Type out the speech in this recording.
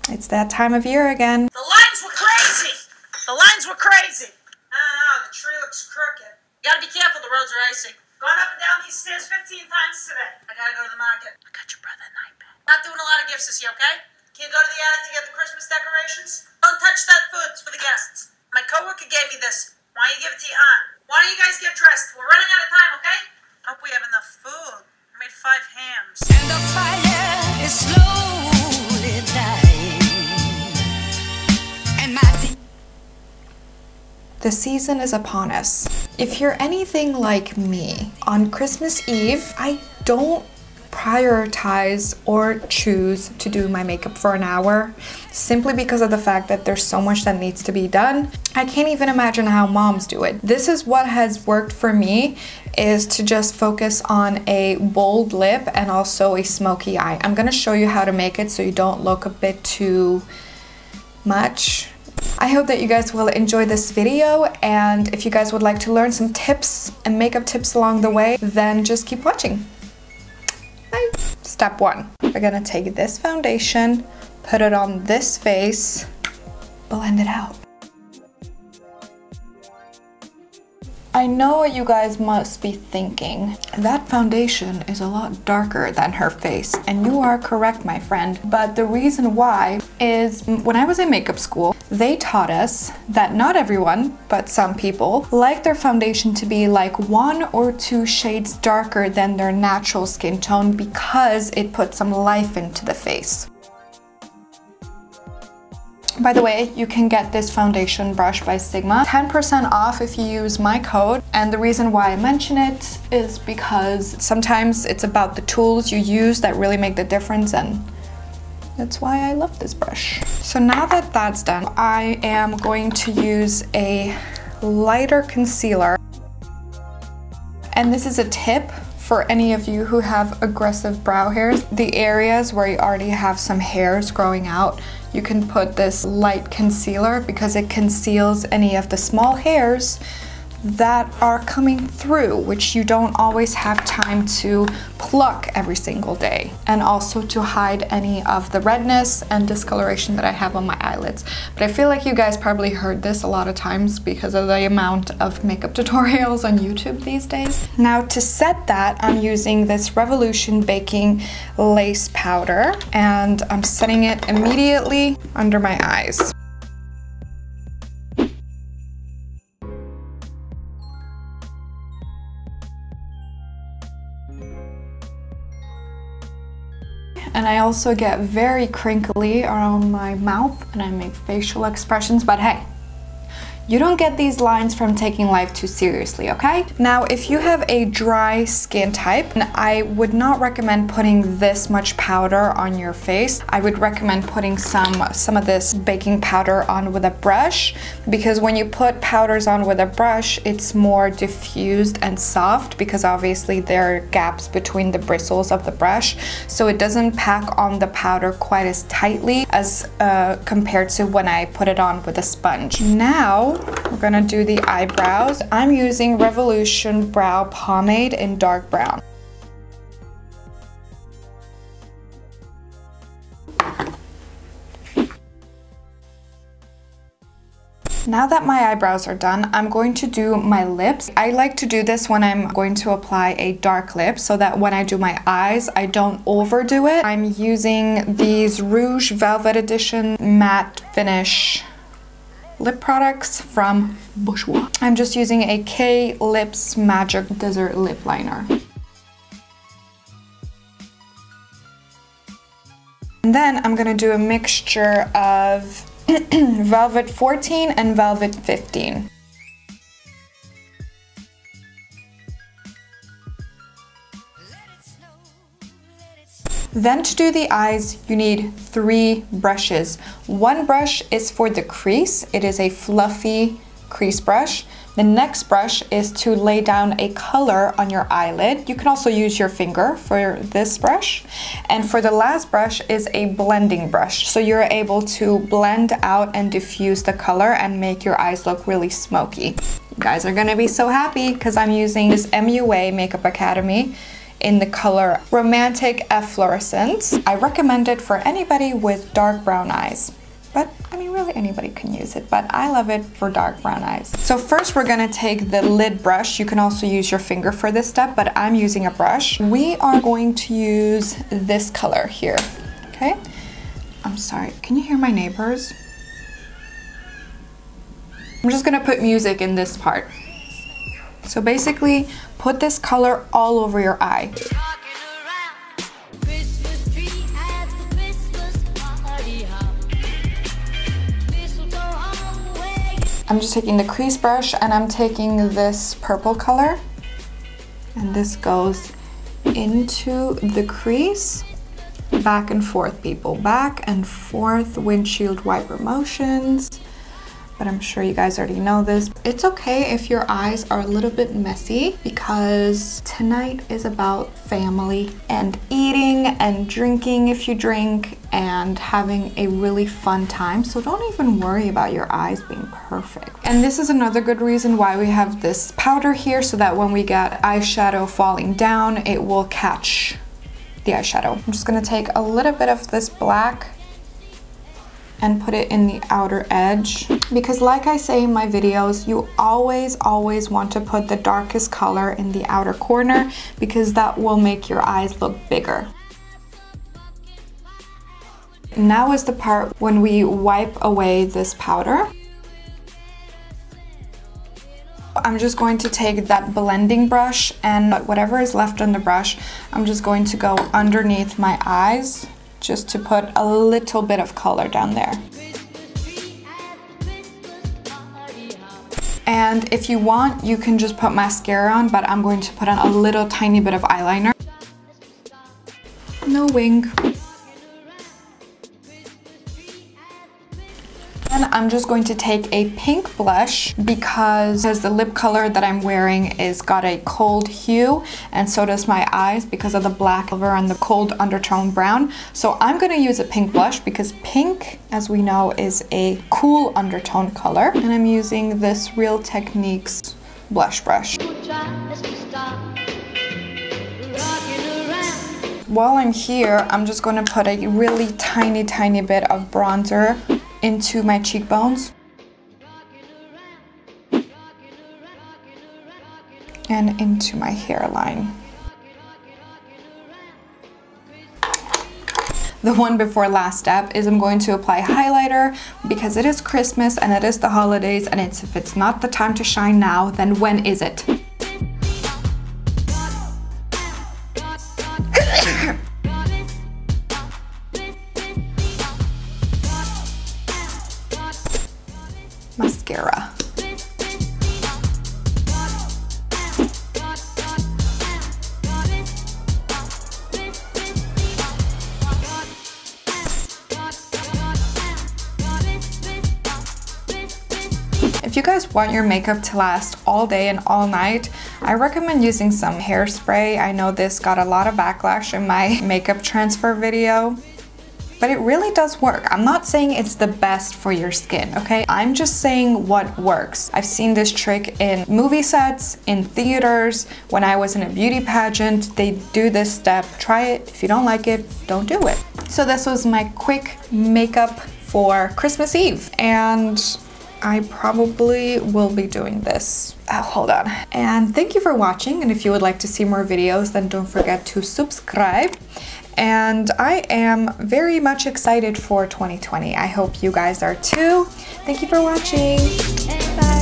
It's that time of year again. The lines were crazy! The lines were crazy! I don't know, the tree looks crooked. You gotta be careful, the roads are icy. Gone up and down these stairs 15 times today. I gotta go to the market. I got your brother an iPad. Not doing a lot of gifts this year, okay? Can you go to the attic to get the Christmas decorations? Don't touch that food, it's for the guests. My coworker gave me this. Why don't you give it to your aunt? Why don't you guys get dressed? We're running out of time, okay? Hope we have enough food. I made 5 hams. And the fire is slowly dying. And my The season is upon us. If you're anything like me, on Christmas Eve, I don't prioritize or choose to do my makeup for an hour simply because of the fact that there's so much that needs to be done. I can't even imagine how moms do it. This is what has worked for me, is to just focus on a bold lip and also a smoky eye. I'm gonna show you how to make it so you don't look a bit too much. I hope that you guys will enjoy this video, and if you guys would like to learn some tips and makeup tips along the way, then just keep watching. Bye. Step 1. We're gonna take this foundation, put it on this face, blend it out. I know what you guys must be thinking. That foundation is a lot darker than her face, and you are correct, my friend. But the reason why is when I was in makeup school, they taught us that not everyone, but some people, like their foundation to be like 1 or 2 shades darker than their natural skin tone because it puts some life into the face. By the way, you can get this foundation brush by Sigma 10% off if you use my code, and the reason why I mention it is because sometimes it's about the tools you use that really make the difference, and that's why I love this brush. So now that that's done, I am going to use a lighter concealer, and this is a tip for any of you who have aggressive brow hairs. The areas where you already have some hairs growing out, you can put this light concealer because it conceals any of the small hairs that are coming through, which you don't always have time to pluck every single day, and also to hide any of the redness and discoloration that I have on my eyelids. But I feel like you guys probably heard this a lot of times because of the amount of makeup tutorials on YouTube these days. Now to set that, I'm using this Revolution Baking Lace Powder, and I'm setting it immediately under my eyes. And I also get very crinkly around my mouth and I make facial expressions, but hey, you don't get these lines from taking life too seriously, okay? Now, if you have a dry skin type, I would not recommend putting this much powder on your face. I would recommend putting some of this baking powder on with a brush, because when you put powders on with a brush, it's more diffused and soft because obviously there are gaps between the bristles of the brush, so it doesn't pack on the powder quite as tightly as compared to when I put it on with a sponge. Now, we're gonna do the eyebrows. I'm using Revolution Brow Pomade in dark brown. Now that my eyebrows are done, I'm going to do my lips. I like to do this when I'm going to apply a dark lip so that when I do my eyes, I don't overdo it. I'm using these Rouge Velvet Edition Matte Finish lip products from Bourjois. I'm just using a K-Lips Magic Desert Lip Liner. And then I'm gonna do a mixture of Velvet 14 and Velvet 15. Then to do the eyes, you need 3 brushes. One brush is for the crease. It is a fluffy crease brush. The next brush is to lay down a color on your eyelid. You can also use your finger for this brush. And for the last brush is a blending brush. So you're able to blend out and diffuse the color and make your eyes look really smoky. You guys are gonna be so happy because I'm using this MUA Makeup Academy in the color Romantic Efflorescence. I recommend it for anybody with dark brown eyes. But, I mean, really anybody can use it, but I love it for dark brown eyes. So first we're gonna take the lid brush. You can also use your finger for this step, but I'm using a brush. We are going to use this color here, okay? I'm sorry, can you hear my neighbors? I'm just gonna put music in this part. So basically, put this color all over your eye. I'm just taking the crease brush and I'm taking this purple color, and this goes into the crease. Back and forth, people, back and forth, windshield wiper motions. But I'm sure you guys already know this. It's okay if your eyes are a little bit messy, because tonight is about family and eating and drinking if you drink, and having a really fun time. So don't even worry about your eyes being perfect. And this is another good reason why we have this powder here, so that when we get eyeshadow falling down, it will catch the eyeshadow. I'm just gonna take a little bit of this black and put it in the outer edge, because like I say in my videos, you always want to put the darkest color in the outer corner, because that will make your eyes look bigger. Now is the part when we wipe away this powder. I'm just going to take that blending brush, and whatever is left on the brush, I'm just going to go underneath my eyes, just to put a little bit of color down there. And if you want, you can just put mascara on, but I'm going to put on a little tiny bit of eyeliner. No wing. And I'm just going to take a pink blush, because the lip color that I'm wearing is got a cold hue, and so does my eyes because of the black over and the cold undertone brown. So I'm going to use a pink blush, because pink, as we know, is a cool undertone color. And I'm using this Real Techniques blush brush. While I'm here, I'm just going to put a really tiny bit of bronzer into my cheekbones and into my hairline. The one before last step is I'm going to apply highlighter, because it is Christmas and it is the holidays, and if it's not the time to shine now, then when is it? Mascara. If you guys want your makeup to last all day and all night, I recommend using some hairspray. I know this got a lot of backlash in my makeup transfer video, but it really does work. I'm not saying it's the best for your skin, okay? I'm just saying what works. I've seen this trick in movie sets, in theaters, when I was in a beauty pageant, they do this step. Try it. If you don't like it, don't do it. So this was my quick makeup for Christmas Eve, and I probably will be doing this. Oh, hold on. And thank you for watching, and if you would like to see more videos, then don't forget to subscribe. And I am very much excited for 2020. I hope you guys are too. Thank you for watching. Bye.